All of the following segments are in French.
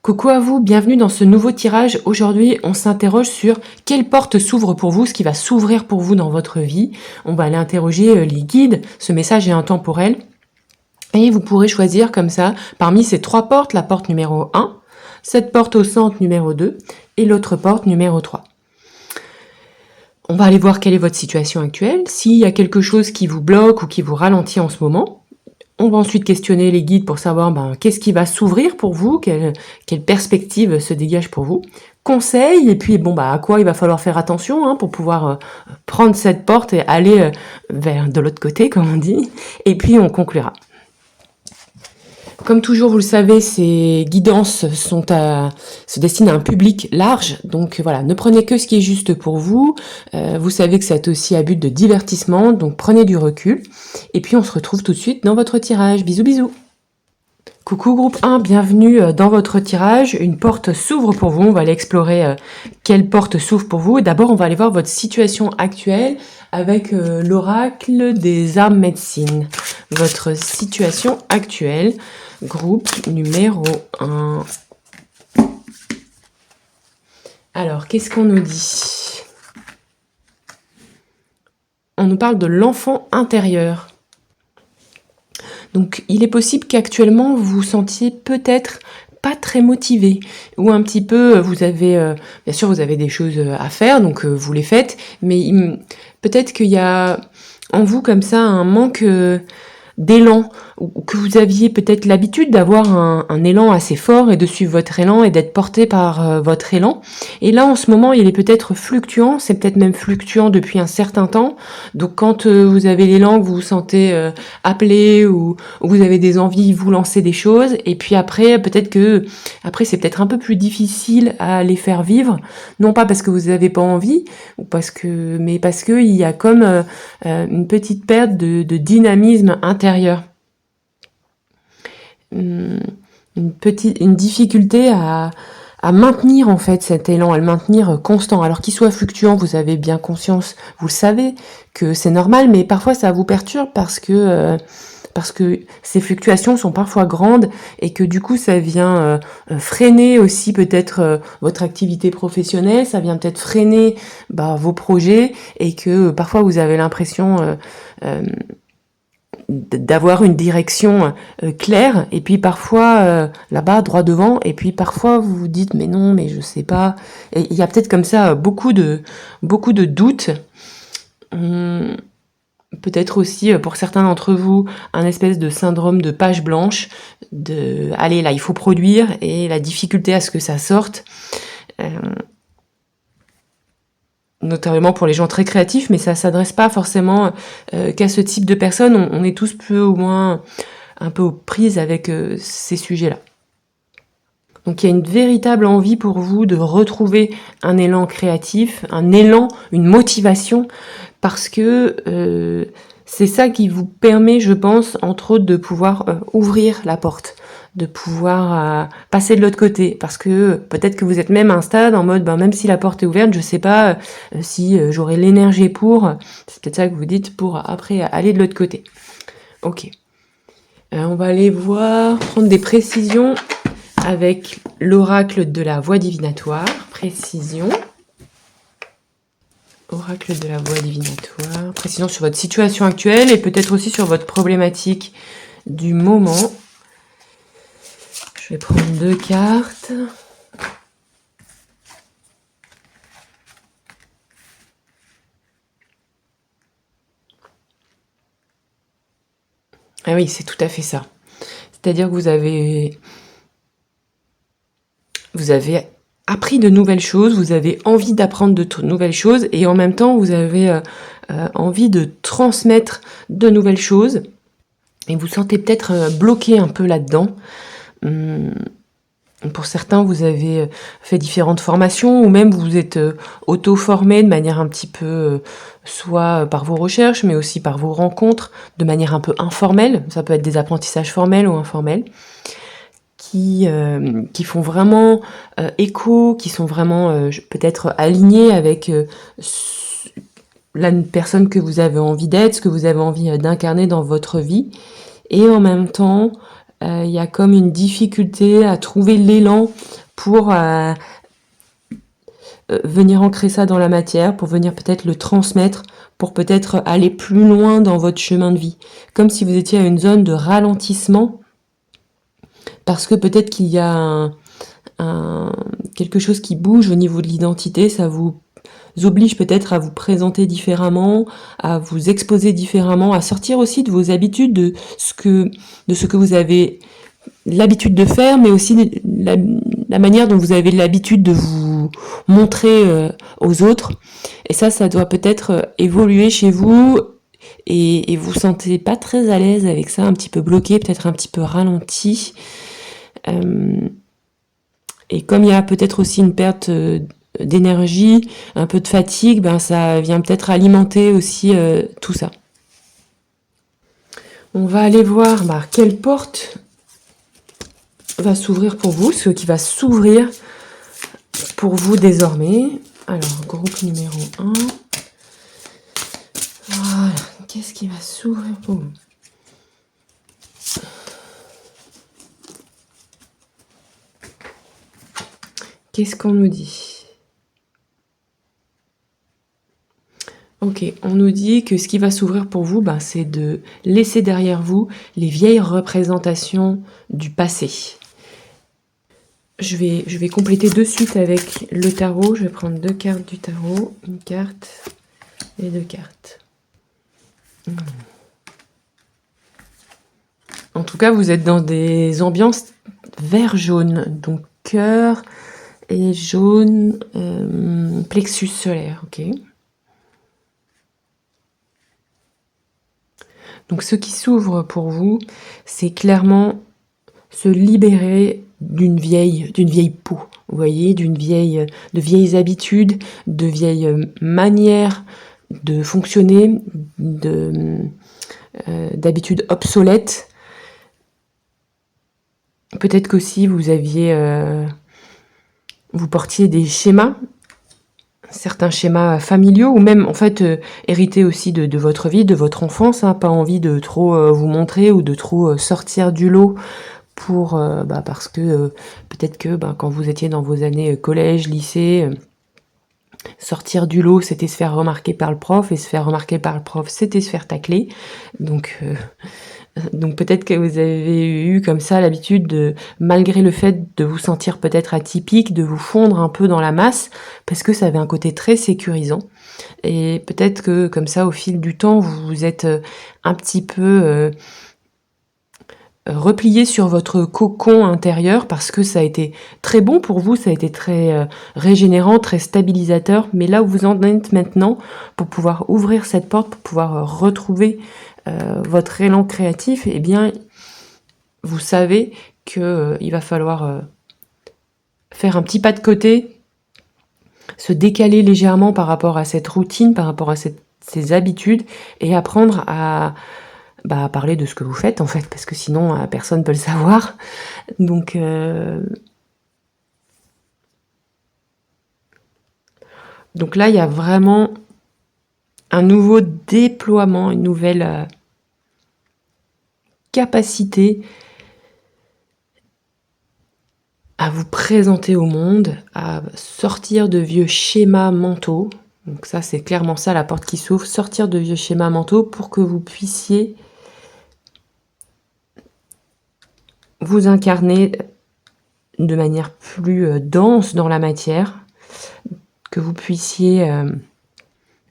Coucou à vous, bienvenue dans ce nouveau tirage. Aujourd'hui, on s'interroge sur quelle porte s'ouvre pour vous, ce qui va s'ouvrir pour vous dans votre vie. On va aller interroger les guides, ce message est intemporel. Et vous pourrez choisir comme ça, parmi ces trois portes, la porte numéro 1, cette porte au centre numéro 2 et l'autre porte numéro 3. On va aller voir quelle est votre situation actuelle, s'il y a quelque chose qui vous bloque ou qui vous ralentit en ce moment. On va ensuite questionner les guides pour savoir qu'est-ce qui va s'ouvrir pour vous, quelle perspective se dégage pour vous. Conseils, et puis à quoi il va falloir faire attention pour pouvoir prendre cette porte et aller vers de l'autre côté, comme on dit. Et puis on conclura. Comme toujours, vous le savez, ces guidances se destinent à un public large. Donc voilà, ne prenez que ce qui est juste pour vous. Vous savez que c'est aussi à but de divertissement, donc prenez du recul. Et puis on se retrouve tout de suite dans votre tirage. Bisous bisous. Coucou groupe 1, bienvenue dans votre tirage. Une porte s'ouvre pour vous. On va aller explorer quelle porte s'ouvre pour vous. D'abord, on va aller voir votre situation actuelle avec l'oracle des armes médecine. Votre situation actuelle, groupe numéro 1. Alors, qu'est-ce qu'on nous dit? On nous parle de l'enfant intérieur. Donc, il est possible qu'actuellement, vous vous sentiez peut-être pas très motivé, ou un petit peu, vous avez, bien sûr, vous avez des choses à faire, donc vous les faites, mais peut-être qu'il y a en vous comme ça un manque d'élan, ou que vous aviez peut-être l'habitude d'avoir un élan assez fort et de suivre votre élan et d'être porté par votre élan. Et là, en ce moment, il est peut-être fluctuant, c'est peut-être même fluctuant depuis un certain temps. Donc, quand vous avez l'élan, que vous vous sentez appelé ou vous avez des envies, vous lancez des choses. Et puis après, après, c'est peut-être un peu plus difficile à les faire vivre. Non pas parce que vous n'avez pas envie, mais parce que il y a comme une petite perte de dynamisme intérieur. Une difficulté à maintenir en fait cet élan, à le maintenir constant. Alors qu'il soit fluctuant, vous avez bien conscience, vous le savez, que c'est normal, mais parfois ça vous perturbe parce que ces fluctuations sont parfois grandes et que du coup ça vient freiner aussi peut-être votre activité professionnelle, ça vient peut-être freiner vos projets et que parfois vous avez l'impression d'avoir une direction claire et puis parfois là-bas droit devant et puis parfois vous vous dites mais non mais je sais pas, et il y a peut-être comme ça beaucoup de doutes. Peut-être aussi pour certains d'entre vous un espèce de syndrome de page blanche, de allez là il faut produire et la difficulté à ce que ça sorte, notamment pour les gens très créatifs, mais ça s'adresse pas forcément qu'à ce type de personnes. On est tous plus ou moins un peu aux prises avec ces sujets-là. Donc il y a une véritable envie pour vous de retrouver un élan créatif, un élan, une motivation, parce que c'est ça qui vous permet, je pense, entre autres, de pouvoir ouvrir la porte, de pouvoir passer de l'autre côté, parce que peut-être que vous êtes même à un stade en mode, même si la porte est ouverte, je sais pas si j'aurai l'énergie pour, c'est peut-être ça que vous dites, pour après aller de l'autre côté. Ok. On va aller voir, prendre des précisions avec l'oracle de la voix divinatoire. Précision. Oracle de la voix divinatoire. Précision sur votre situation actuelle et peut-être aussi sur votre problématique du moment. Je vais prendre 2 cartes. Ah oui, c'est tout à fait ça. C'est-à-dire que vous avez appris de nouvelles choses, vous avez envie d'apprendre de nouvelles choses et en même temps, vous avez envie de transmettre de nouvelles choses et vous sentez peut-être bloqué un peu là-dedans. Pour certains, vous avez fait différentes formations ou même vous êtes auto-formé de manière un petit peu, soit par vos recherches, mais aussi par vos rencontres, de manière un peu informelle. Ça peut être des apprentissages formels ou informels, qui font vraiment écho, qui sont vraiment peut-être alignés avec la personne que vous avez envie d'être, ce que vous avez envie d'incarner dans votre vie. Et en même temps, il y a comme une difficulté à trouver l'élan pour venir ancrer ça dans la matière, pour venir peut-être le transmettre, pour peut-être aller plus loin dans votre chemin de vie. Comme si vous étiez à une zone de ralentissement, parce que peut-être qu'il y a quelque chose qui bouge au niveau de l'identité, ça vous oblige peut-être à vous présenter différemment, à vous exposer différemment, à sortir aussi de vos habitudes, de ce que vous avez l'habitude de faire, mais aussi la manière dont vous avez l'habitude de vous montrer aux autres. Et ça doit peut-être évoluer chez vous, et vous sentez pas très à l'aise avec ça, un petit peu bloqué, peut-être un petit peu ralenti. Et comme il y a peut-être aussi une perte d'énergie, un peu de fatigue, ben ça vient peut-être alimenter aussi tout ça. On va aller voir quelle porte va s'ouvrir pour vous, ce qui va s'ouvrir pour vous désormais. Alors, groupe numéro 1. Voilà, qu'est-ce qui va s'ouvrir pour vous? Qu'est-ce qu'on nous dit? Ok, on nous dit que ce qui va s'ouvrir pour vous, c'est de laisser derrière vous les vieilles représentations du passé. Je vais compléter de suite avec le tarot. Je vais prendre 2 cartes du tarot, une carte et 2 cartes. En tout cas, vous êtes dans des ambiances vert-jaune, donc cœur et jaune, plexus solaire, ok. Donc ce qui s'ouvre pour vous, c'est clairement se libérer d'une vieille peau, vous voyez, de vieilles habitudes, de vieilles manières de fonctionner, d'habitudes obsolètes. Peut-être qu'aussi vous portiez des schémas, certains schémas familiaux, ou même en fait hérités aussi de votre vie, de votre enfance, pas envie de trop vous montrer ou de trop sortir du lot pour parce que peut-être que quand vous étiez dans vos années collège, lycée, sortir du lot c'était se faire remarquer par le prof, et se faire remarquer par le prof c'était se faire tacler, donc peut-être que vous avez eu comme ça l'habitude de, malgré le fait de vous sentir peut-être atypique, de vous fondre un peu dans la masse, parce que ça avait un côté très sécurisant. Et peut-être que comme ça, au fil du temps, vous vous êtes un petit peu replié sur votre cocon intérieur, parce que ça a été très bon pour vous, ça a été très régénérant, très stabilisateur. Mais là où vous en êtes maintenant, pour pouvoir ouvrir cette porte, pour pouvoir retrouver votre élan créatif, eh bien, vous savez qu'il va falloir faire un petit pas de côté, se décaler légèrement par rapport à cette routine, par rapport à ces habitudes, et apprendre à parler de ce que vous faites, en fait, parce que sinon, personne ne peut le savoir. Donc là, il y a vraiment un nouveau déploiement, une nouvelle capacité à vous présenter au monde, à sortir de vieux schémas mentaux. Donc ça, c'est clairement ça, la porte qui s'ouvre, sortir de vieux schémas mentaux pour que vous puissiez vous incarner de manière plus dense dans la matière, que vous puissiez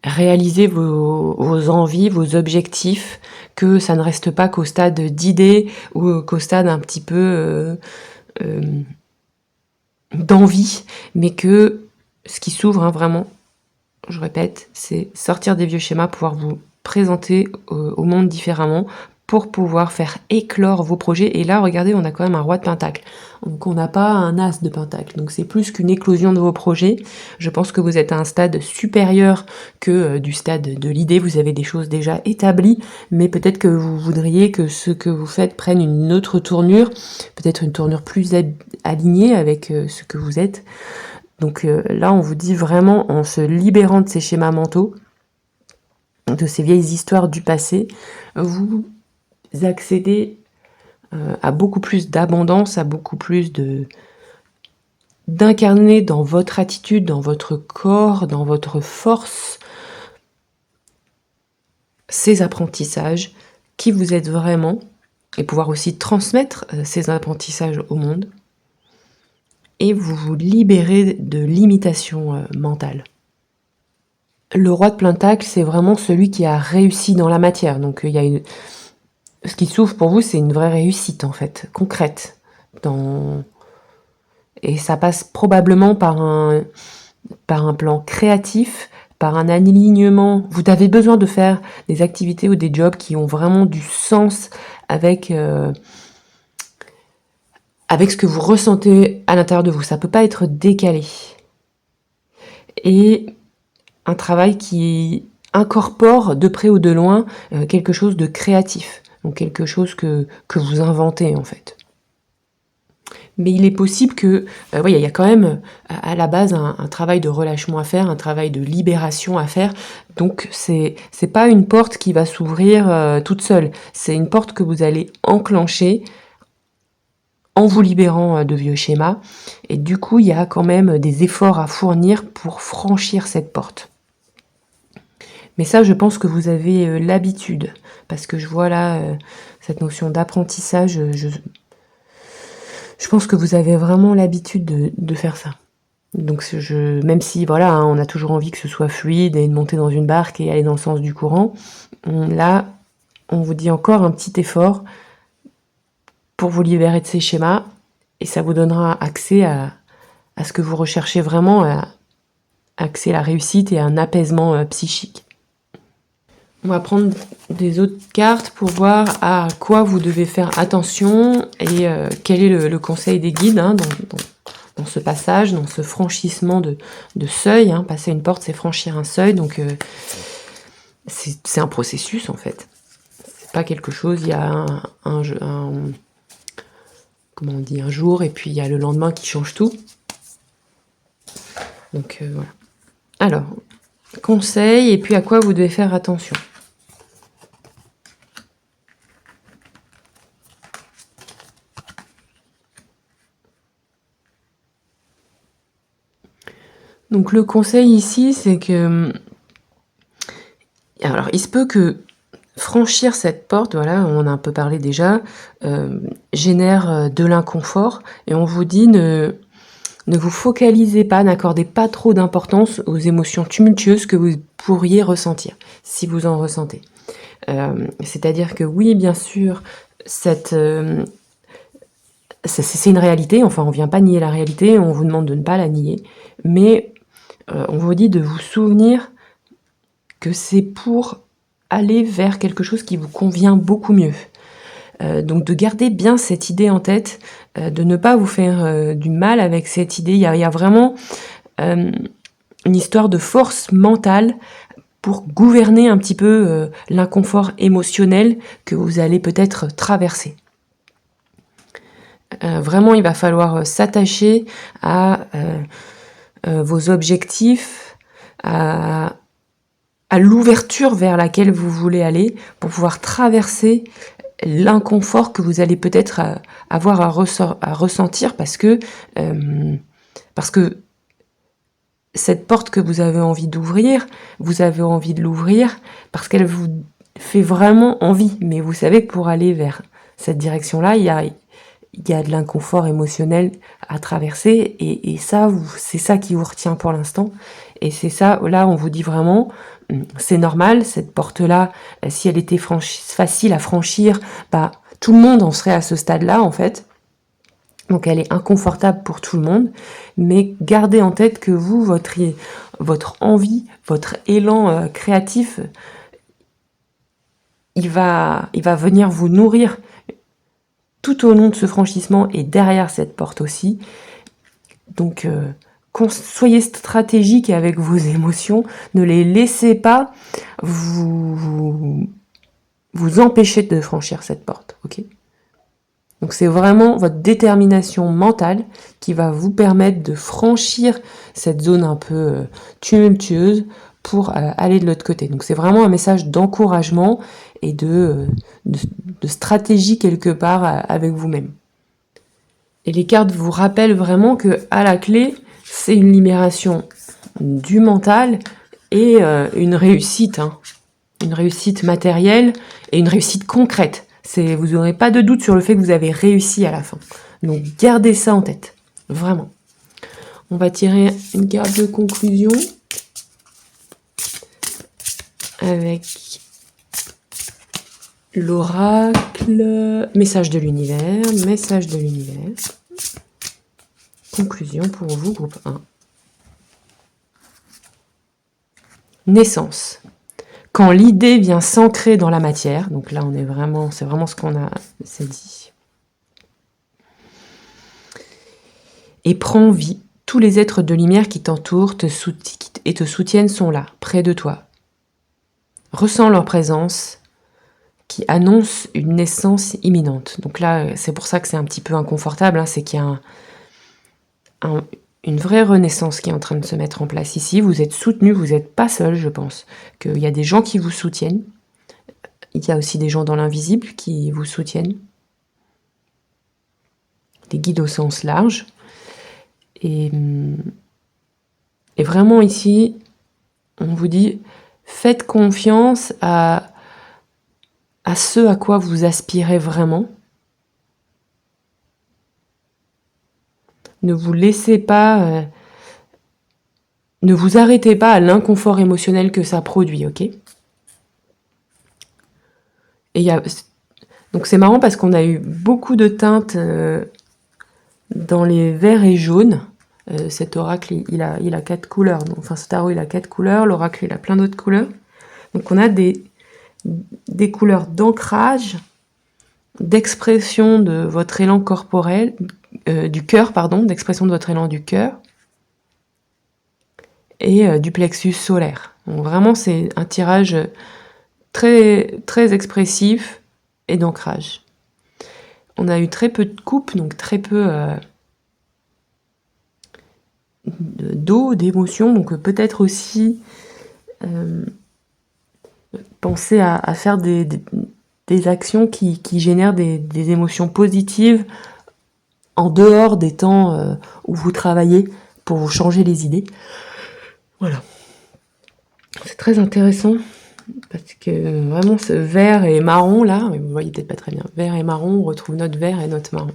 réaliser vos envies, vos objectifs, que ça ne reste pas qu'au stade d'idées ou qu'au stade un petit peu d'envie, mais que ce qui s'ouvre vraiment, je répète, c'est sortir des vieux schémas, pouvoir vous présenter au monde différemment, pour pouvoir faire éclore vos projets. Et là, regardez, on a quand même un roi de pentacle. Donc on n'a pas un as de pentacle. Donc c'est plus qu'une éclosion de vos projets. Je pense que vous êtes à un stade supérieur que du stade de l'idée. Vous avez des choses déjà établies, mais peut-être que vous voudriez que ce que vous faites prenne une autre tournure, peut-être une tournure plus alignée avec ce que vous êtes. Donc là, on vous dit vraiment, en se libérant de ces schémas mentaux, de ces vieilles histoires du passé, vous accédez à beaucoup plus d'abondance, à beaucoup plus d'incarner dans votre attitude, dans votre corps, dans votre force, ces apprentissages, qui vous êtes vraiment, et pouvoir aussi transmettre ces apprentissages au monde, et vous vous libérez de limitations mentales. Le roi de Pentacle, c'est vraiment celui qui a réussi dans la matière. Donc ce qui s'ouvre pour vous, c'est une vraie réussite en fait, concrète. Et ça passe probablement par un plan créatif, par un alignement. Vous avez besoin de faire des activités ou des jobs qui ont vraiment du sens avec ce que vous ressentez à l'intérieur de vous. Ça peut pas être décalé. Et un travail qui incorpore de près ou de loin quelque chose de créatif. Donc quelque chose que vous inventez en fait. Mais il est possible que, il y a quand même à la base un travail de relâchement à faire, un travail de libération à faire. Donc c'est pas une porte qui va s'ouvrir toute seule. C'est une porte que vous allez enclencher en vous libérant de vieux schémas. Et du coup, il y a quand même des efforts à fournir pour franchir cette porte. Mais ça, je pense que vous avez l'habitude, parce que je vois là cette notion d'apprentissage. Je pense que vous avez vraiment l'habitude de faire ça. Donc même si voilà, on a toujours envie que ce soit fluide et de monter dans une barque et aller dans le sens du courant, là, on vous dit encore un petit effort pour vous libérer de ces schémas, et ça vous donnera accès à ce que vous recherchez vraiment, accès à la réussite et à un apaisement psychique. On va prendre des autres cartes pour voir à quoi vous devez faire attention et quel est le conseil des guides dans ce passage, dans ce franchissement de seuil. Passer une porte, c'est franchir un seuil, donc c'est un processus en fait. C'est pas quelque chose, il y a un jour et puis il y a le lendemain qui change tout. Donc voilà. Alors, conseil et puis à quoi vous devez faire attention. Donc le conseil ici, c'est que... Alors, il se peut que franchir cette porte, voilà, on en a un peu parlé déjà, génère de l'inconfort, et on vous dit ne vous focalisez pas, n'accordez pas trop d'importance aux émotions tumultueuses que vous pourriez ressentir, si vous en ressentez. C'est-à-dire que oui, bien sûr, c'est une réalité, enfin on vient pas nier la réalité, on vous demande de ne pas la nier, mais on vous dit de vous souvenir que c'est pour aller vers quelque chose qui vous convient beaucoup mieux. Donc de garder bien cette idée en tête, de ne pas vous faire du mal avec cette idée. Il y a vraiment une histoire de force mentale pour gouverner un petit peu l'inconfort émotionnel que vous allez peut-être traverser. Vraiment, il va falloir s'attacher à vos objectifs, à l'ouverture vers laquelle vous voulez aller pour pouvoir traverser l'inconfort que vous allez peut-être avoir à ressentir parce que cette porte que vous avez envie d'ouvrir, vous avez envie de l'ouvrir parce qu'elle vous fait vraiment envie. Mais vous savez que pour aller vers cette direction-là, il y a de l'inconfort émotionnel à traverser et ça, c'est ça qui vous retient pour l'instant. Et c'est ça, là, on vous dit vraiment, c'est normal, cette porte-là, si elle était facile à franchir, tout le monde en serait à ce stade-là, en fait. Donc elle est inconfortable pour tout le monde, mais gardez en tête que vous, votre envie, votre élan créatif, il va venir vous nourrir tout au long de ce franchissement et derrière cette porte aussi. Donc soyez stratégique avec vos émotions, ne les laissez pas vous empêcher de franchir cette porte, ok ? Donc c'est vraiment votre détermination mentale qui va vous permettre de franchir cette zone un peu tumultueuse pour aller de l'autre côté. Donc c'est vraiment un message d'encouragement et de stratégie quelque part avec vous-même. Et les cartes vous rappellent vraiment que à la clé, c'est une libération du mental et une réussite, hein. Une réussite matérielle et une réussite concrète. Vous n'aurez pas de doute sur le fait que vous avez réussi à la fin. Donc gardez ça en tête, vraiment. On va tirer une carte de conclusion avec l'oracle, message de l'univers. Conclusion pour vous, groupe 1. Naissance. Quand l'idée vient s'ancrer dans la matière, donc là c'est vraiment ce qu'on a dit, et prend vie, tous les êtres de lumière qui t'entourent et te soutiennent sont là, près de toi. Ressens leur présence qui annonce une naissance imminente. Donc là, c'est pour ça que c'est un petit peu inconfortable, hein, c'est qu'il y a une vraie renaissance qui est en train de se mettre en place ici. Vous êtes soutenu, vous n'êtes pas seul, je pense. Qu'il y a des gens qui vous soutiennent. Il y a aussi des gens dans l'invisible qui vous soutiennent. Des guides au sens large. Et vraiment ici, on vous dit, faites confiance à ce à quoi vous aspirez vraiment. Ne vous laissez pas... ne vous arrêtez pas à l'inconfort émotionnel que ça produit, ok ? Et donc c'est marrant parce qu'on a eu beaucoup de teintes dans les verts et jaunes. Cet oracle, il a 4 couleurs. Enfin, ce tarot, il a 4 couleurs. L'oracle, il a plein d'autres couleurs. Donc on a des couleurs d'ancrage, d'expression de votre élan corporel, du cœur, d'expression de votre élan du cœur, et du plexus solaire. Donc vraiment, c'est un tirage très, très expressif et d'ancrage. On a eu très peu de coupes, donc très peu d'eau, d'émotions, donc peut-être aussi penser à faire des actions qui génèrent des émotions positives en dehors des temps où vous travaillez pour vous changer les idées. Voilà. C'est très intéressant parce que vraiment ce vert et marron là, vous voyez peut-être pas très bien, vert et marron, on retrouve notre vert et notre marron.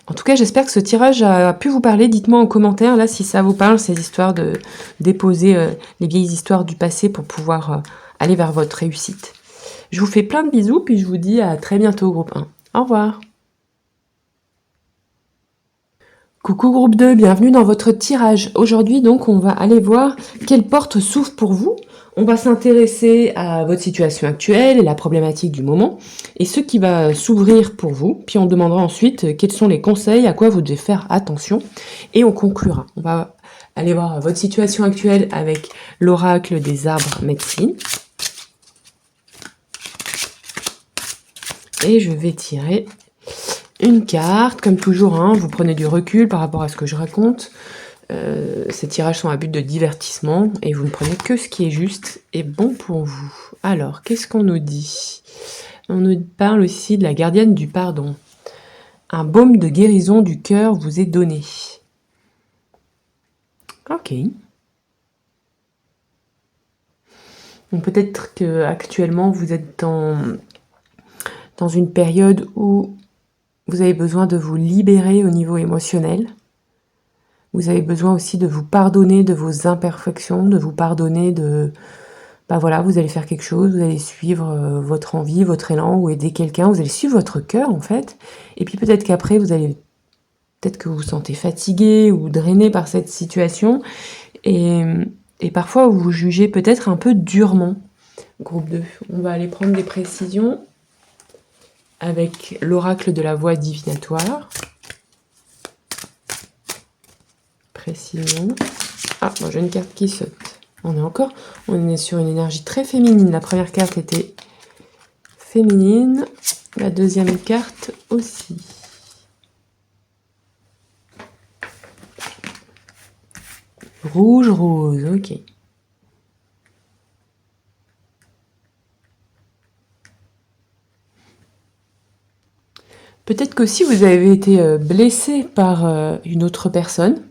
En tout cas, j'espère que ce tirage a pu vous parler. Dites-moi en commentaire là si ça vous parle, ces histoires de déposer les vieilles histoires du passé pour pouvoir aller vers votre réussite. Je vous fais plein de bisous, puis je vous dis à très bientôt, groupe 1. Au revoir. Coucou groupe 2, bienvenue dans votre tirage. Aujourd'hui donc on va aller voir quelle porte s'ouvre pour vous. On va s'intéresser à votre situation actuelle et la problématique du moment et ce qui va s'ouvrir pour vous. Puis on demandera ensuite quels sont les conseils, à quoi vous devez faire attention et on conclura. On va aller voir votre situation actuelle avec l'oracle des arbres médecine. Et je vais tirer une carte, comme toujours, hein, vous prenez du recul par rapport à ce que je raconte. Ces tirages sont à but de divertissement et vous ne prenez que ce qui est juste et bon pour vous. Alors, qu'est-ce qu'on nous dit ? On nous parle aussi de la gardienne du pardon. Un baume de guérison du cœur vous est donné. Ok. Donc peut-être que actuellement vous êtes dans une période où vous avez besoin de vous libérer au niveau émotionnel. Vous avez besoin aussi de vous pardonner de vos imperfections, de vous pardonner de... voilà, vous allez faire quelque chose, vous allez suivre votre envie, votre élan, ou aider quelqu'un, vous allez suivre votre cœur en fait. Et puis peut-être qu'après, peut-être que vous vous sentez fatigué ou drainé par cette situation. Et parfois, vous vous jugez peut-être un peu durement. Groupe 2, on va aller prendre des précisions avec l'oracle de la voix divinatoire. Précision. Ah, moi j'ai une carte qui saute. On est sur une énergie très féminine. La première carte était féminine. La deuxième carte aussi. Rouge, rose, ok. qu'aussi vous avez été blessé par une autre personne,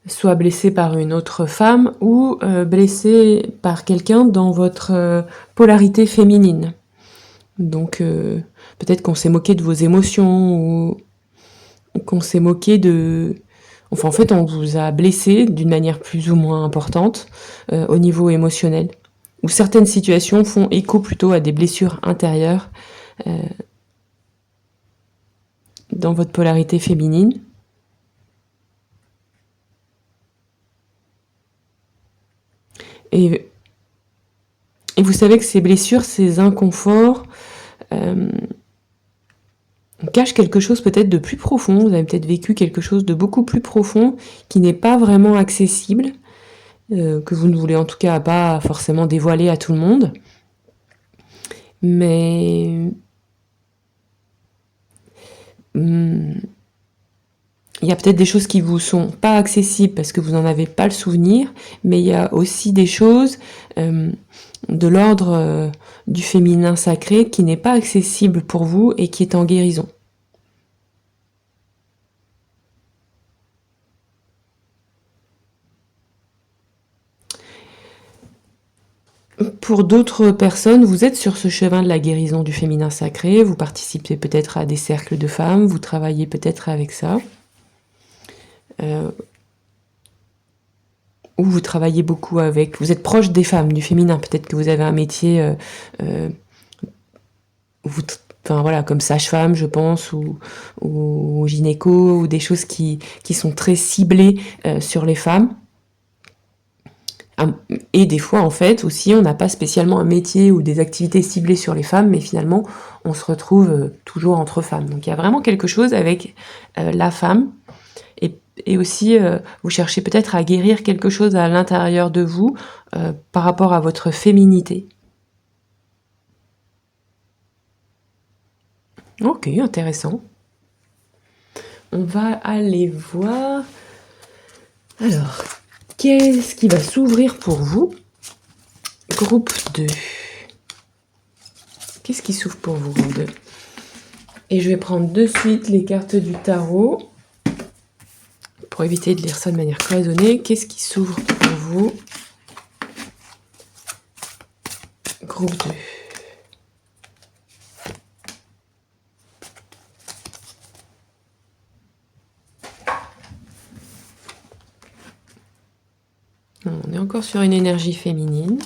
soit blessé par une autre femme ou blessé par quelqu'un dans votre polarité féminine. Donc peut-être qu'on s'est moqué de vos émotions ou qu'on s'est moqué de... Enfin, en fait, on vous a blessé d'une manière plus ou moins importante au niveau émotionnel. Ou certaines situations font écho plutôt à des blessures intérieures dans votre polarité féminine. Et vous savez que ces blessures, ces inconforts, cachent quelque chose peut-être de plus profond. Vous avez peut-être vécu quelque chose de beaucoup plus profond qui n'est pas vraiment accessible, que vous ne voulez en tout cas pas forcément dévoiler à tout le monde. Mais il y a peut-être des choses qui vous sont pas accessibles parce que vous n'en avez pas le souvenir, mais il y a aussi des choses de l'ordre du féminin sacré qui n'est pas accessible pour vous et qui est en guérison. Pour d'autres personnes, vous êtes sur ce chemin de la guérison du féminin sacré, vous participez peut-être à des cercles de femmes, vous travaillez peut-être avec ça. Ou vous travaillez beaucoup avec... Vous êtes proche des femmes, du féminin. Peut-être que vous avez un métier... enfin voilà, comme sage-femme, je pense, ou gynéco, ou des choses qui sont très ciblées sur les femmes. Et des fois, en fait, aussi, on n'a pas spécialement un métier ou des activités ciblées sur les femmes, mais finalement, on se retrouve toujours entre femmes. Donc il y a vraiment quelque chose avec la femme. Et aussi, vous cherchez peut-être à guérir quelque chose à l'intérieur de vous par rapport à votre féminité. Ok, intéressant. On va aller voir... Alors, qu'est-ce qui va s'ouvrir pour vous? Groupe 2. Qu'est-ce qui s'ouvre pour vous, groupe 2? Et je vais prendre de suite les cartes du tarot pour éviter de lire ça de manière cloisonnée. Qu'est-ce qui s'ouvre pour vous? Groupe 2. On est encore sur une énergie féminine.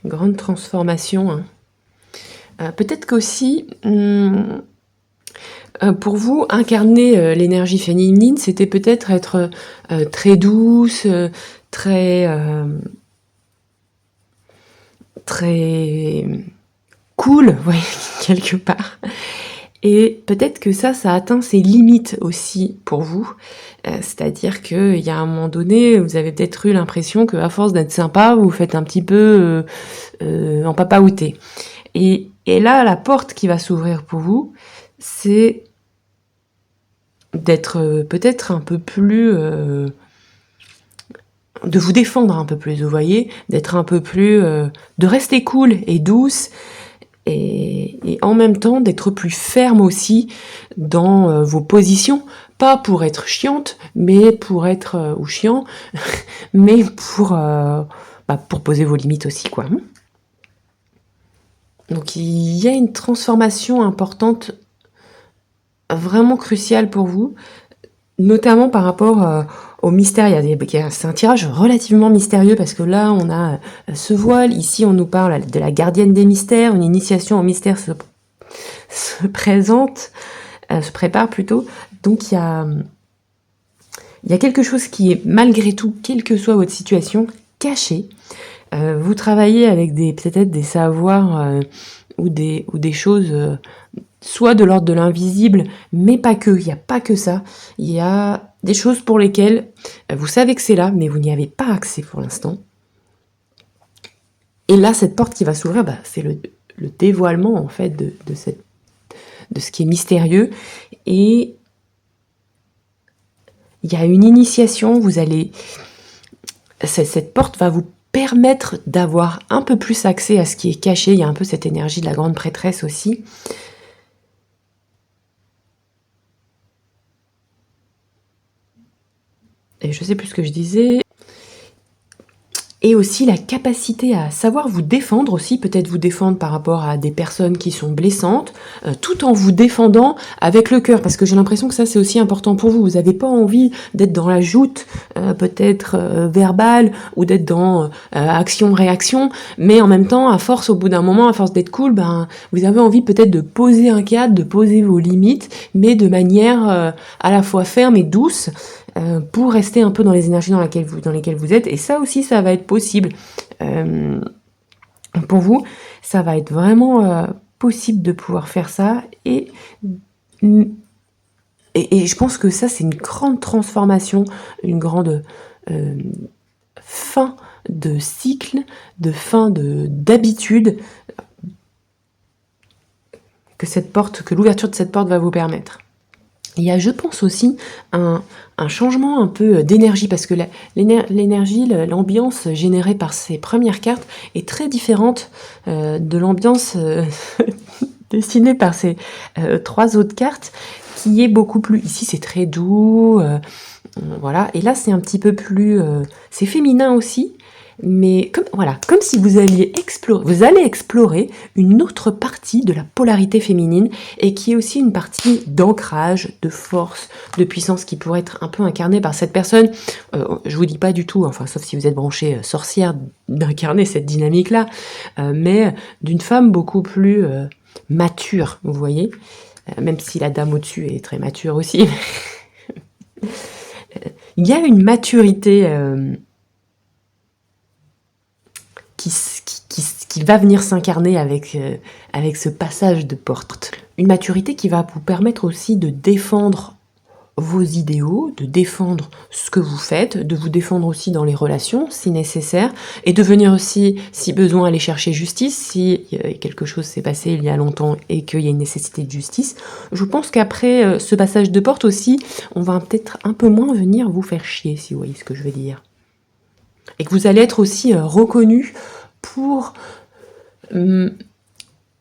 Grande transformation. Hein. Peut-être qu'aussi, pour vous, incarner l'énergie féminine, c'était peut-être être très douce, très cool, ouais, quelque part. Et peut-être que ça atteint ses limites aussi pour vous. C'est-à-dire qu'il y a un moment donné, vous avez peut-être eu l'impression qu'à force d'être sympa, vous faites un petit peu en papaouté. Et là, la porte qui va s'ouvrir pour vous, c'est d'être peut-être un peu plus... de vous défendre un peu plus, vous voyez, d'être un peu plus... de rester cool et douce, et en même temps d'être plus ferme aussi dans vos positions, pas pour être chiante, mais pour être... ou chiant, mais pour poser vos limites aussi, quoi. Donc il y a une transformation importante, vraiment cruciale pour vous, notamment par rapport au mystère. C'est un tirage relativement mystérieux parce que là on a ce voile, ici on nous parle de la gardienne des mystères, une initiation au mystère se prépare plutôt. Donc il y a quelque chose qui est malgré tout, quelle que soit votre situation, caché. Vous travaillez avec peut-être des savoirs ou des choses soit de l'ordre de l'invisible, mais pas que, il n'y a pas que ça. Il y a des choses pour lesquelles vous savez que c'est là, mais vous n'y avez pas accès pour l'instant. Et là, cette porte qui va s'ouvrir, c'est le dévoilement en fait de ce qui est mystérieux. Et il y a une initiation, cette porte va vous permettre d'avoir un peu plus accès à ce qui est caché. Il y a un peu cette énergie de la grande prêtresse aussi. Et je sais plus ce que je disais. Et aussi la capacité à savoir vous défendre aussi, peut-être vous défendre par rapport à des personnes qui sont blessantes, tout en vous défendant avec le cœur, parce que j'ai l'impression que ça c'est aussi important pour vous. Vous n'avez pas envie d'être dans la joute, peut-être verbale, ou d'être dans action-réaction, mais en même temps, à force, au bout d'un moment, à force d'être cool, ben, vous avez envie peut-être de poser un cadre, de poser vos limites, mais de manière à la fois ferme et douce, pour rester un peu dans les énergies dans lesquelles vous êtes. Et ça aussi, ça va être possible. Pour vous, ça va être vraiment possible de pouvoir faire ça. Et je pense que ça, c'est une grande transformation, une grande fin de cycle, de fin d'habitude que l'ouverture de cette porte va vous permettre. Il y a, je pense aussi, un changement un peu d'énergie, parce que l'énergie, l'ambiance générée par ces premières cartes est très différente de l'ambiance dessinée par ces 3 autres cartes, qui est beaucoup plus... Ici, c'est très doux, voilà. Et là, c'est un petit peu plus... c'est féminin aussi, mais comme si vous allez explorer une autre partie de la polarité féminine, et qui est aussi une partie d'ancrage, de force, de puissance, qui pourrait être un peu incarnée par cette personne. Je vous dis pas du tout, enfin sauf si vous êtes branchée sorcière, d'incarner cette dynamique-là, mais d'une femme beaucoup plus mature, vous voyez, même si la dame au-dessus est très mature aussi. Il y a une maturité qui va venir s'incarner avec ce passage de porte. Une maturité qui va vous permettre aussi de défendre vos idéaux, de défendre ce que vous faites, de vous défendre aussi dans les relations si nécessaire, et de venir aussi, si besoin, aller chercher justice, si quelque chose s'est passé il y a longtemps et qu'il y a une nécessité de justice. Je pense qu'après ce passage de porte aussi, on va peut-être un peu moins venir vous faire chier, si vous voyez ce que je veux dire. Et que vous allez être aussi reconnu pour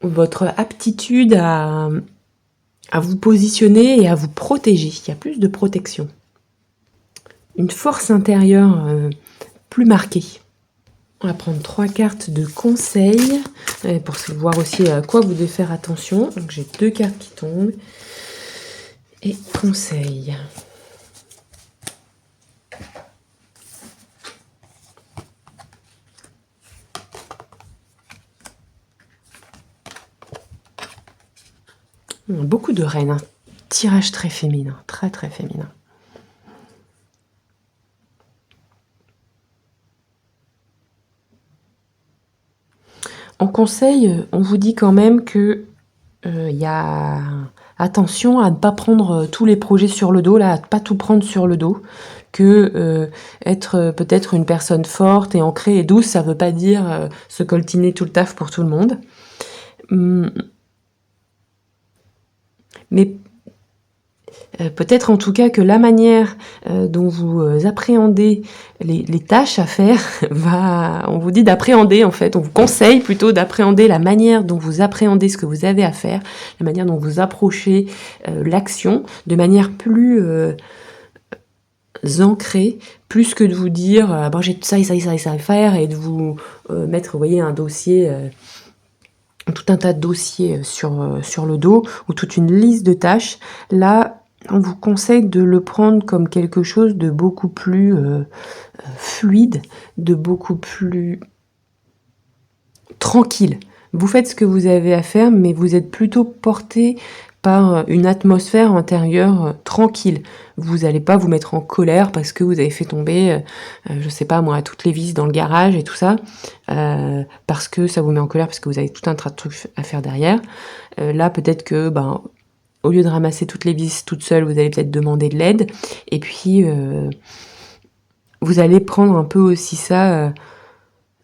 votre aptitude à vous positionner et à vous protéger. Il y a plus de protection. Une force intérieure plus marquée. On va prendre 3 cartes de conseils pour voir aussi à quoi vous devez faire attention. Donc j'ai 2 cartes qui tombent. Et conseils. Beaucoup de reines, un tirage très féminin, très très féminin. En conseil, on vous dit quand même que y a attention à ne pas prendre tous les projets sur le dos, là, à ne pas tout prendre sur le dos, que être peut-être une personne forte et ancrée et douce, ça veut pas dire se coltiner tout le taf pour tout le monde. Mais peut-être en tout cas que la manière dont vous appréhendez les tâches à faire on vous dit d'appréhender en fait, on vous conseille plutôt d'appréhender la manière dont vous appréhendez ce que vous avez à faire, la manière dont vous approchez l'action de manière plus ancrée, plus que de vous dire bon, j'ai ça à faire, et de vous mettre, vous voyez, un dossier... tout un tas de dossiers sur le dos, ou toute une liste de tâches. Là, on vous conseille de le prendre comme quelque chose de beaucoup plus fluide, de beaucoup plus tranquille. Vous faites ce que vous avez à faire, mais vous êtes plutôt porté par une atmosphère intérieure tranquille. Vous n'allez pas vous mettre en colère parce que vous avez fait tomber, je sais pas moi, toutes les vis dans le garage et tout ça, parce que ça vous met en colère, parce que vous avez tout un tas de trucs à faire derrière. Là, peut-être que, au lieu de ramasser toutes les vis toute seule, vous allez peut-être demander de l'aide, et puis vous allez prendre un peu aussi ça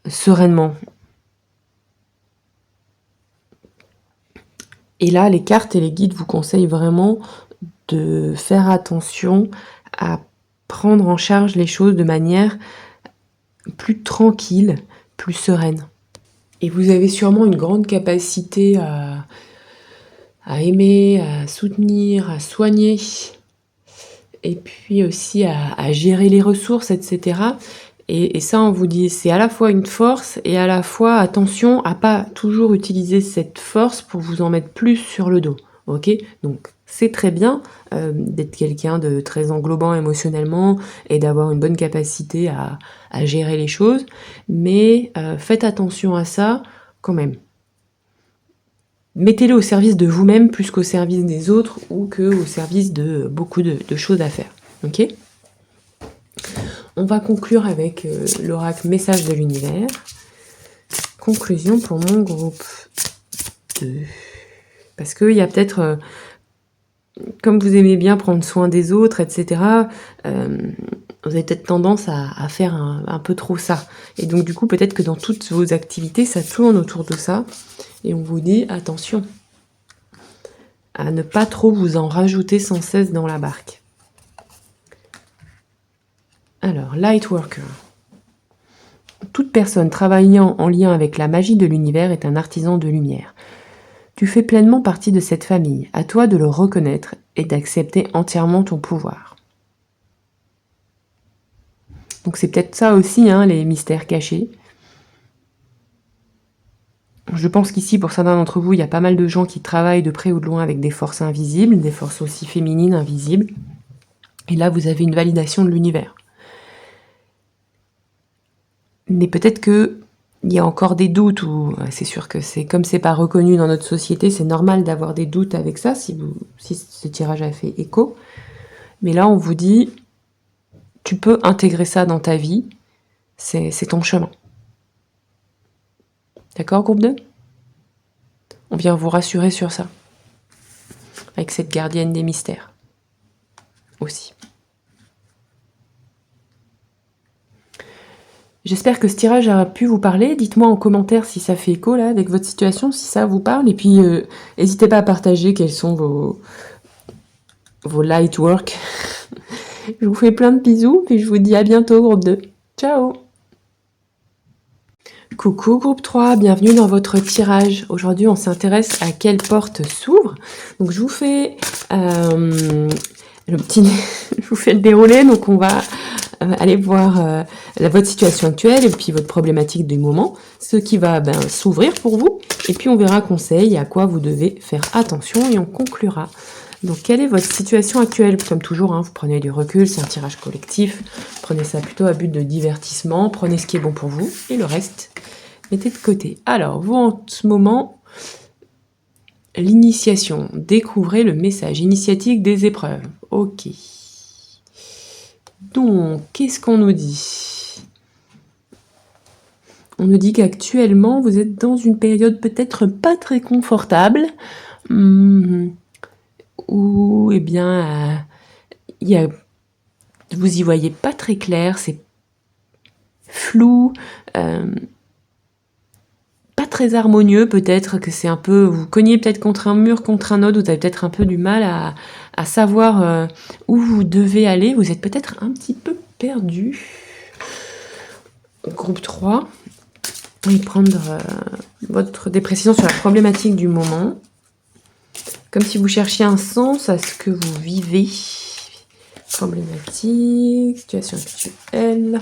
sereinement. Et là, les cartes et les guides vous conseillent vraiment de faire attention à prendre en charge les choses de manière plus tranquille, plus sereine. Et vous avez sûrement une grande capacité à aimer, à soutenir, à soigner, et puis aussi à gérer les ressources, etc. Et ça, on vous dit, c'est à la fois une force et à la fois attention à pas toujours utiliser cette force pour vous en mettre plus sur le dos. Ok? Donc c'est très bien d'être quelqu'un de très englobant émotionnellement et d'avoir une bonne capacité à gérer les choses, mais faites attention à ça quand même. Mettez-le au service de vous-même plus qu'au service des autres ou qu'au service de beaucoup de choses à faire. Ok? On va conclure avec l'oracle message de l'univers. Conclusion pour mon groupe 2. Parce qu'il y a peut-être, comme vous aimez bien prendre soin des autres, etc., vous avez peut-être tendance à faire un peu trop ça. Et donc du coup, peut-être que dans toutes vos activités, ça tourne autour de ça. Et on vous dit, attention, à ne pas trop vous en rajouter sans cesse dans la barque. Alors, Lightworker. Toute personne travaillant en lien avec la magie de l'univers est un artisan de lumière. Tu fais pleinement partie de cette famille. À toi de le reconnaître et d'accepter entièrement ton pouvoir. Donc c'est peut-être ça aussi, hein, les mystères cachés. Je pense qu'ici, pour certains d'entre vous, il y a pas mal de gens qui travaillent de près ou de loin avec des forces invisibles, des forces aussi féminines invisibles. Et là, vous avez une validation de l'univers. Mais peut-être que il y a encore des doutes, ou c'est sûr que c'est comme c'est pas reconnu dans notre société, c'est normal d'avoir des doutes avec ça, si ce tirage a fait écho. Mais là, on vous dit, tu peux intégrer ça dans ta vie, c'est ton chemin. D'accord, groupe 2 ? On vient vous rassurer sur ça, avec cette gardienne des mystères, aussi. J'espère que ce tirage a pu vous parler. Dites-moi en commentaire si ça fait écho là avec votre situation, si ça vous parle. Et puis, n'hésitez pas à partager quels sont vos light work. Je vous fais plein de bisous, puis je vous dis à bientôt, groupe 2. Ciao! Coucou groupe 3, bienvenue dans votre tirage. Aujourd'hui, on s'intéresse à quelle porte s'ouvre. Donc, je vous fais je vous fais le déroulé. Donc, on va aller voir votre situation actuelle et puis votre problématique du moment, ce qui va s'ouvrir pour vous. Et puis, on verra conseil à quoi vous devez faire attention et on conclura. Donc, quelle est votre situation actuelle? Comme toujours, hein, vous prenez du recul, c'est un tirage collectif. Prenez ça plutôt à but de divertissement. Prenez ce qui est bon pour vous et le reste, mettez de côté. Alors, vous, en ce moment, l'initiation. Découvrez le message initiatique des épreuves. Ok. Donc, qu'est-ce qu'on nous dit? On nous dit qu'actuellement, vous êtes dans une période peut-être pas très confortable. Ou vous y voyez pas très clair, c'est flou, pas très harmonieux, peut-être que c'est un peu, vous cognez peut-être contre un mur, contre un autre, vous avez peut-être un peu du mal à savoir où vous devez aller, vous êtes peut-être un petit peu perdu. Groupe 3, on va prendre des précisions sur la problématique du moment. Comme si vous cherchiez un sens à ce que vous vivez. Problématique, situation actuelle.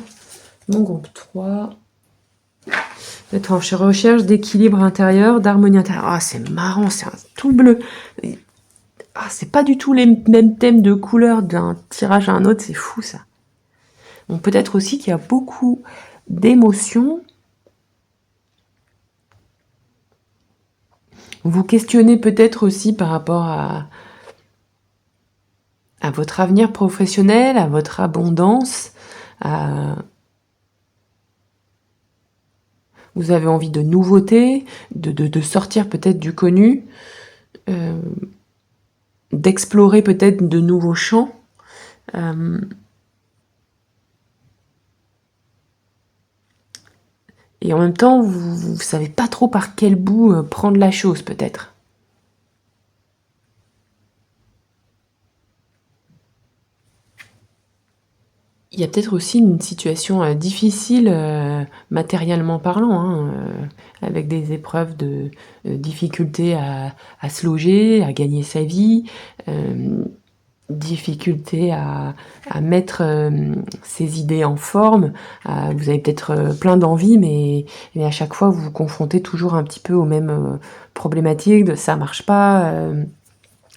Mon groupe 3. Vous êtes en recherche d'équilibre intérieur, d'harmonie intérieure. Ah, c'est marrant, c'est un tout bleu. Ah, c'est pas du tout les mêmes thèmes de couleurs d'un tirage à un autre, c'est fou ça. Bon, peut-être aussi qu'il y a beaucoup d'émotions. Vous questionnez peut-être aussi par rapport à votre avenir professionnel, à votre abondance, vous avez envie de nouveautés, de sortir peut-être du connu, d'explorer peut-être de nouveaux champs. Et en même temps, vous ne savez pas trop par quel bout prendre la chose peut-être. Il Il y a peut-être aussi une situation difficile matériellement parlant, hein, avec des épreuves de difficulté à se loger, à gagner sa vie, difficulté à mettre ses idées en forme. Vous avez peut-être plein d'envies, mais à chaque fois vous vous confrontez toujours un petit peu aux mêmes problématiques de ça marche pas.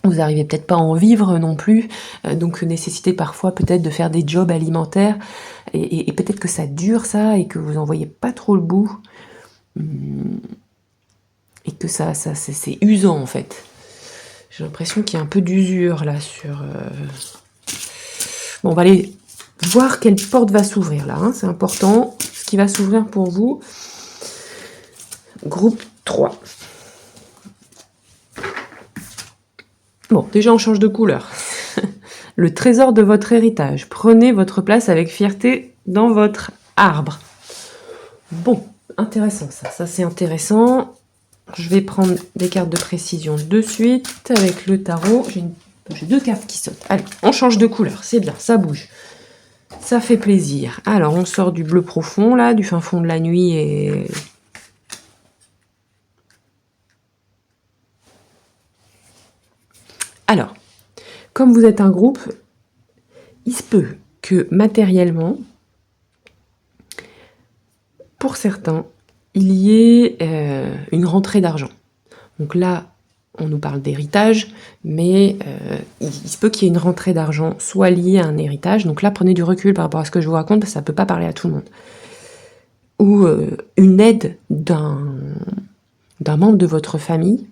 Vous arrivez peut-être pas à en vivre non plus, donc nécessité parfois peut-être de faire des jobs alimentaires, et peut-être que ça dure ça, et que vous en voyez pas trop le bout, et que ça c'est usant en fait. J'ai l'impression qu'il y a un peu d'usure là sur... Bon, on va aller voir quelle porte va s'ouvrir là, hein, c'est important, ce qui va s'ouvrir pour vous. Groupe 3. Bon, déjà on change de couleur. Le trésor de votre héritage. Prenez votre place avec fierté dans votre arbre. Bon, intéressant ça. Ça c'est intéressant. Je vais prendre des cartes de précision de suite avec le tarot. J'ai 2 cartes qui sautent. Allez, on change de couleur. C'est bien, ça bouge. Ça fait plaisir. Alors, on sort du bleu profond là, du fin fond de la nuit et... Alors, comme vous êtes un groupe, il se peut que matériellement, pour certains, il y ait une rentrée d'argent. Donc là, on nous parle d'héritage, mais il se peut qu'il y ait une rentrée d'argent soit liée à un héritage. Donc là, prenez du recul par rapport à ce que je vous raconte, parce que ça ne peut pas parler à tout le monde. Ou une aide d'un membre de votre famille,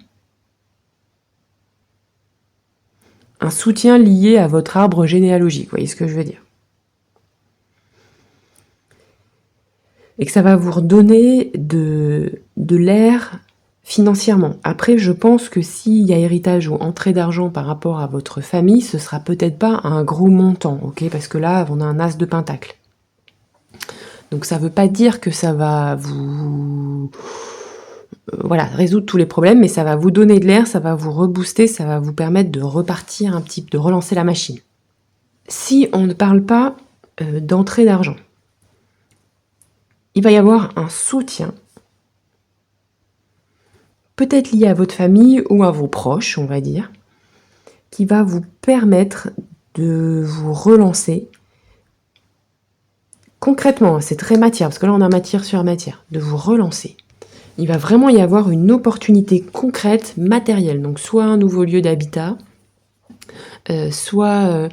un soutien lié à votre arbre généalogique, vous voyez ce que je veux dire. Et que ça va vous redonner de l'air financièrement. Après, je pense que s'il y a héritage ou entrée d'argent par rapport à votre famille, ce sera peut-être pas un gros montant, ok? Parce que là, on a un as de pentacle. Donc ça veut pas dire que ça va vous... voilà, résoudre tous les problèmes, mais ça va vous donner de l'air, ça va vous rebooster, ça va vous permettre de repartir un petit peu, de relancer la machine. Si on ne parle pas d'entrée d'argent, il va y avoir un soutien, peut-être lié à votre famille ou à vos proches, on va dire, qui va vous permettre de vous relancer. Concrètement, c'est très matière, parce que là on a matière sur matière, de vous relancer. Il va vraiment y avoir une opportunité concrète, matérielle, donc soit un nouveau lieu d'habitat, soit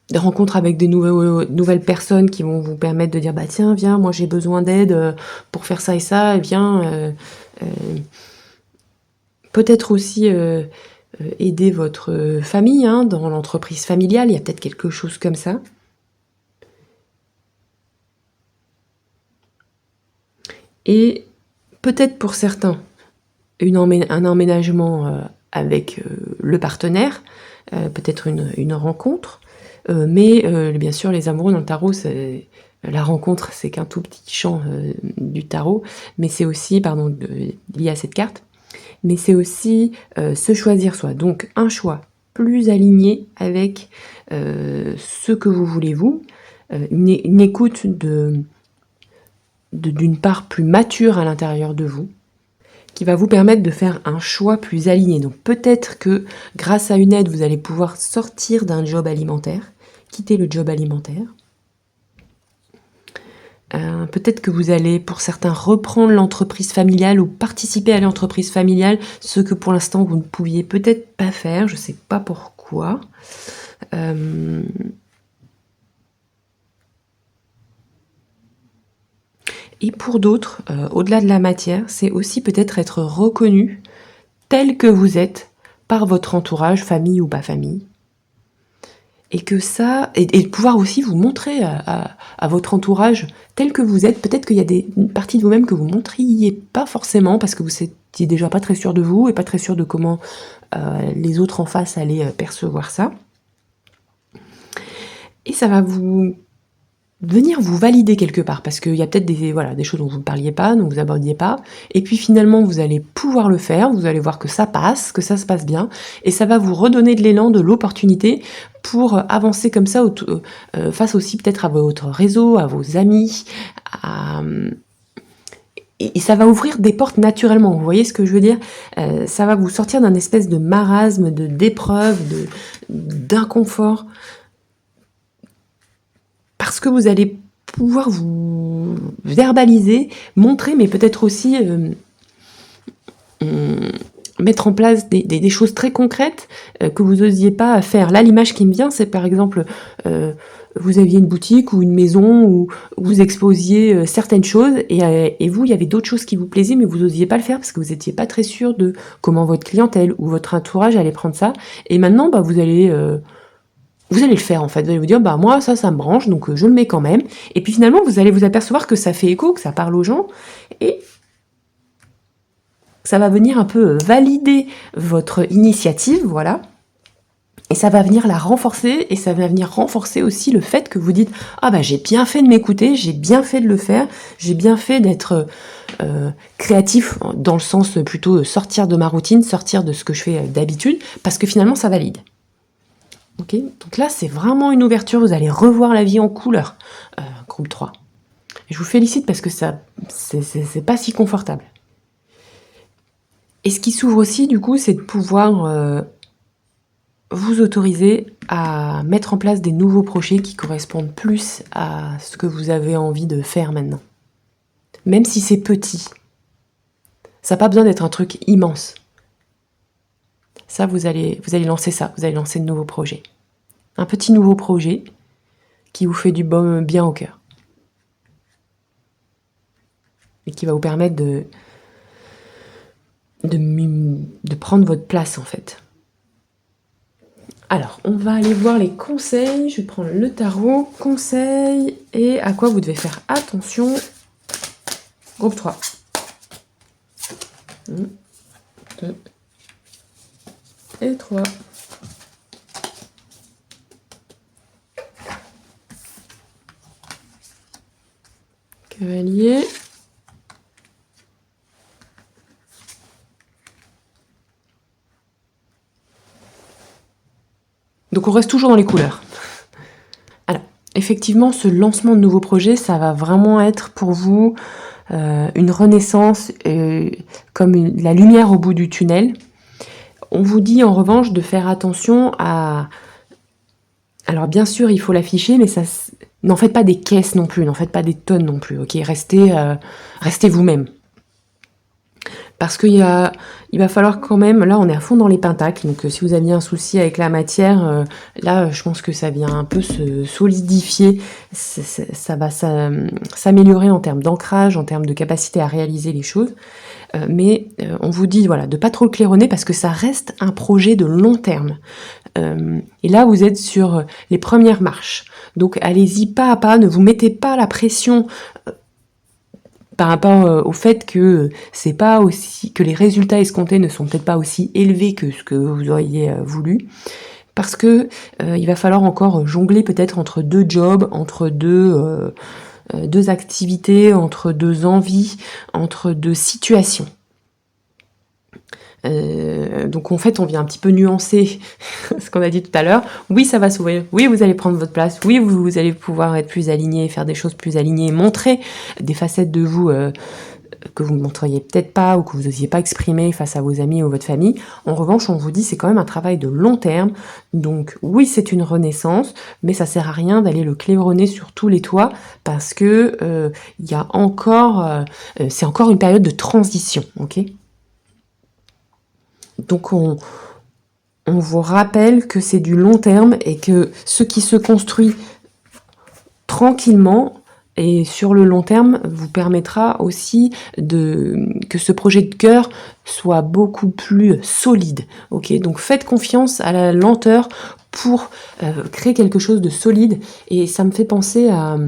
des rencontres avec des nouvelles personnes qui vont vous permettre de dire bah tiens viens, moi j'ai besoin d'aide pour faire ça et ça, et viens. Peut-être aussi aider votre famille hein, dans l'entreprise familiale, il y a peut-être quelque chose comme ça. Et peut-être pour certains, un emménagement avec le partenaire, peut-être une rencontre, mais bien sûr les amoureux dans le tarot, la rencontre c'est qu'un tout petit champ du tarot, mais c'est aussi, lié à cette carte, mais c'est aussi se choisir soi. Donc un choix plus aligné avec ce que vous voulez vous, une écoute d'une part plus mature à l'intérieur de vous, qui va vous permettre de faire un choix plus aligné. Donc peut-être que grâce à une aide, vous allez pouvoir sortir d'un job alimentaire, quitter le job alimentaire. Peut-être que vous allez, pour certains, reprendre l'entreprise familiale ou participer à l'entreprise familiale, ce que pour l'instant vous ne pouviez peut-être pas faire, je ne sais pas pourquoi. Et pour d'autres, au-delà de la matière, c'est aussi peut-être être reconnu tel que vous êtes par votre entourage, famille ou pas famille. Et que ça, et de pouvoir aussi vous montrer à votre entourage tel que vous êtes. Peut-être qu'il y a une partie de vous-même que vous ne montriez pas forcément parce que vous étiez déjà pas très sûr de vous et pas très sûr de comment les autres en face allaient percevoir ça. Et ça va vous venir vous valider quelque part, parce qu'il y a peut-être des choses dont vous ne parliez pas, dont vous abordiez pas, et puis finalement vous allez pouvoir le faire, vous allez voir que ça passe, que ça se passe bien, et ça va vous redonner de l'élan, de l'opportunité pour avancer comme ça, face aussi peut-être à votre réseau, à vos amis, et ça va ouvrir des portes naturellement, vous voyez ce que je veux dire? Ça va vous sortir d'un espèce de marasme, d'épreuve, d'inconfort, parce que vous allez pouvoir vous verbaliser, montrer, mais peut-être aussi mettre en place des choses très concrètes que vous n'osiez pas faire. Là, l'image qui me vient, c'est par exemple, vous aviez une boutique ou une maison où vous exposiez certaines choses et vous, il y avait d'autres choses qui vous plaisaient, mais vous n'osiez pas le faire parce que vous n'étiez pas très sûr de comment votre clientèle ou votre entourage allait prendre ça. Et maintenant, vous allez le faire en fait, vous allez vous dire moi ça me branche donc je le mets quand même, et puis finalement vous allez vous apercevoir que ça fait écho, que ça parle aux gens, et ça va venir un peu valider votre initiative, voilà, et ça va venir la renforcer, et ça va venir renforcer aussi le fait que vous dites j'ai bien fait de m'écouter, j'ai bien fait de le faire, j'ai bien fait d'être créatif, dans le sens plutôt sortir de ma routine, sortir de ce que je fais d'habitude, parce que finalement ça valide. Ok, donc là, c'est vraiment une ouverture. Vous allez revoir la vie en couleur, groupe 3. Et je vous félicite parce que ça, c'est pas si confortable. Et ce qui s'ouvre aussi, du coup, c'est de pouvoir vous autoriser à mettre en place des nouveaux projets qui correspondent plus à ce que vous avez envie de faire maintenant. Même si c'est petit. Ça n'a pas besoin d'être un truc immense. Ça, vous allez lancer ça, vous allez lancer de nouveaux projets. Un petit nouveau projet qui vous fait du bien au cœur. Et qui va vous permettre de prendre votre place, en fait. Alors, on va aller voir les conseils. Je vais prendre le tarot, conseils, et à quoi vous devez faire attention. Groupe 3. 1, 2 et 3. Cavalier. Donc on reste toujours dans les couleurs. Alors, effectivement, ce lancement de nouveaux projets, ça va vraiment être pour vous une renaissance, comme la lumière au bout du tunnel. On vous dit en revanche de faire attention à... Alors bien sûr, il faut l'afficher, mais ça... n'en faites pas des caisses non plus, n'en faites pas des tonnes non plus, ok ? Restez vous-même. Parce qu'il va falloir quand même, là on est à fond dans les pentacles, donc si vous aviez un souci avec la matière, là je pense que ça vient un peu se solidifier, ça va s'améliorer en termes d'ancrage, en termes de capacité à réaliser les choses, mais on vous dit voilà, de pas trop le claironner parce que ça reste un projet de long terme. Et là vous êtes sur les premières marches, donc allez-y pas à pas, ne vous mettez pas la pression par rapport au fait que c'est pas aussi, que les résultats escomptés ne sont peut-être pas aussi élevés que ce que vous auriez voulu, parce que il va falloir encore jongler peut-être entre deux jobs, entre deux activités, entre deux envies, entre deux situations. Donc en fait on vient un petit peu nuancer ce qu'on a dit tout à l'heure. Oui, ça va s'ouvrir, oui vous allez prendre votre place, oui vous allez pouvoir être plus aligné, faire des choses plus alignées, montrer des facettes de vous que vous ne montriez peut-être pas ou que vous n'osiez pas exprimer face à vos amis ou votre famille. En revanche, on vous dit c'est quand même un travail de long terme, donc oui c'est une renaissance, mais ça sert à rien d'aller le claironner sur tous les toits parce que il y a encore c'est encore une période de transition, ok ? Donc on vous rappelle que c'est du long terme et que ce qui se construit tranquillement et sur le long terme vous permettra aussi que ce projet de cœur soit beaucoup plus solide. Ok, donc faites confiance à la lenteur pour créer quelque chose de solide. Et ça me fait penser à...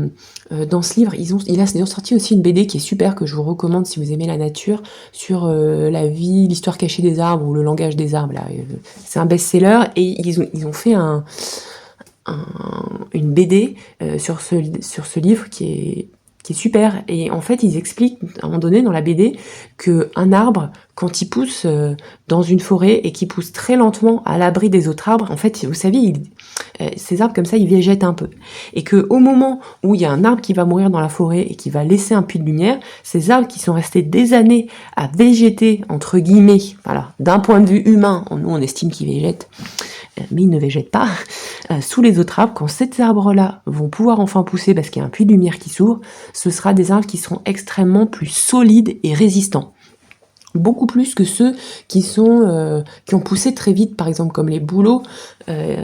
dans ce livre, ils ont sorti aussi une BD qui est super, que je vous recommande si vous aimez la nature, sur la vie, l'histoire cachée des arbres ou le langage des arbres. Là. C'est un best-seller et ils ont fait un une BD sur ce livre qui est super. Et en fait, ils expliquent à un moment donné dans la BD qu'un arbre, quand il pousse dans une forêt et qu'il pousse très lentement à l'abri des autres arbres, en fait, vous savez, ces arbres comme ça, ils végètent un peu. Et qu'au moment où il y a un arbre qui va mourir dans la forêt et qui va laisser un puits de lumière, ces arbres qui sont restés des années à végéter, entre guillemets, voilà, d'un point de vue humain, nous on estime qu'ils végètent, mais ils ne végètent pas, sous les autres arbres, quand ces arbres-là vont pouvoir enfin pousser parce qu'il y a un puits de lumière qui s'ouvre, ce sera des arbres qui seront extrêmement plus solides et résistants. Beaucoup plus que ceux qui ont poussé très vite, par exemple comme les bouleaux,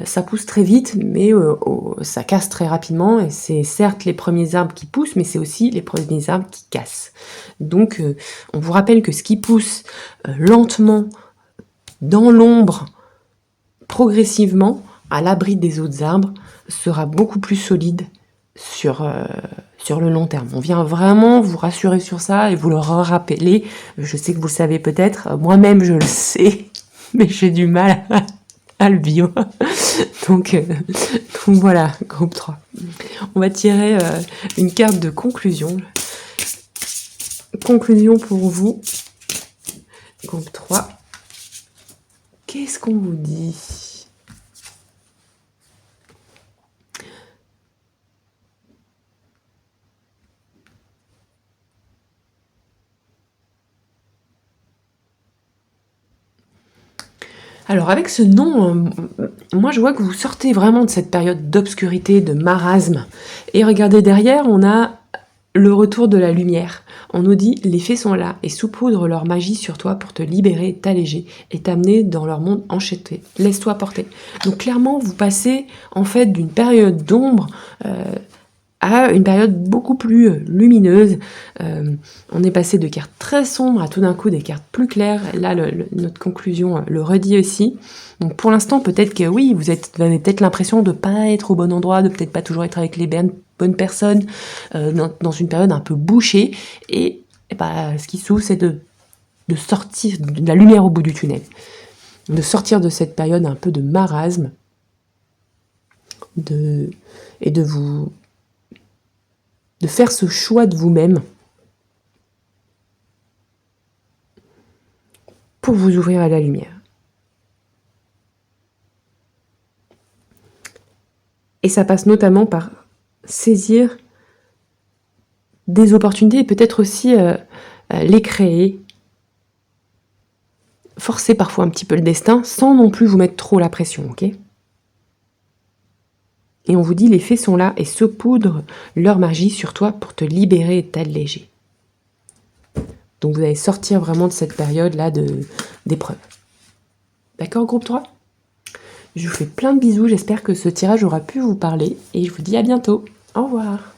ça pousse très vite, mais ça casse très rapidement, et c'est certes les premiers arbres qui poussent, mais c'est aussi les premiers arbres qui cassent. Donc on vous rappelle que ce qui pousse lentement, dans l'ombre, progressivement, à l'abri des autres arbres, sera beaucoup plus solide sur le long terme. On vient vraiment vous rassurer sur ça et vous le rappeler. Je sais que vous le savez peut-être, moi-même je le sais, mais j'ai du mal à le vivre. Donc voilà, groupe 3. On va tirer une carte de conclusion. Conclusion pour vous, groupe 3. Qu'est-ce qu'on vous dit ? Alors avec ce nom, moi je vois que vous sortez vraiment de cette période d'obscurité, de marasme. Et regardez derrière, on a le retour de la lumière. On nous dit, les fées sont là et saupoudrent leur magie sur toi pour te libérer, t'alléger et t'amener dans leur monde enchanté. Laisse-toi porter. Donc clairement, vous passez en fait d'une période d'ombre à une période beaucoup plus lumineuse. On est passé de cartes très sombres à tout d'un coup des cartes plus claires. Là, notre conclusion le redit aussi. Donc pour l'instant, peut-être que oui, vous avez peut-être l'impression de ne pas être au bon endroit, de peut-être pas toujours être avec les bonnes personnes, dans une période un peu bouchée. Et ce qui s'ouvre, c'est de sortir de la lumière au bout du tunnel. De sortir de cette période un peu de marasme. Et de faire ce choix de vous-même pour vous ouvrir à la lumière. Et ça passe notamment par saisir des opportunités et peut-être aussi les créer, forcer parfois un petit peu le destin sans non plus vous mettre trop la pression, ok ? Et on vous dit, les fées sont là et saupoudrent leur magie sur toi pour te libérer et t'alléger. Donc vous allez sortir vraiment de cette période-là d'épreuve. D'accord, groupe 3 ? Je vous fais plein de bisous, j'espère que ce tirage aura pu vous parler et je vous dis à bientôt. Au revoir.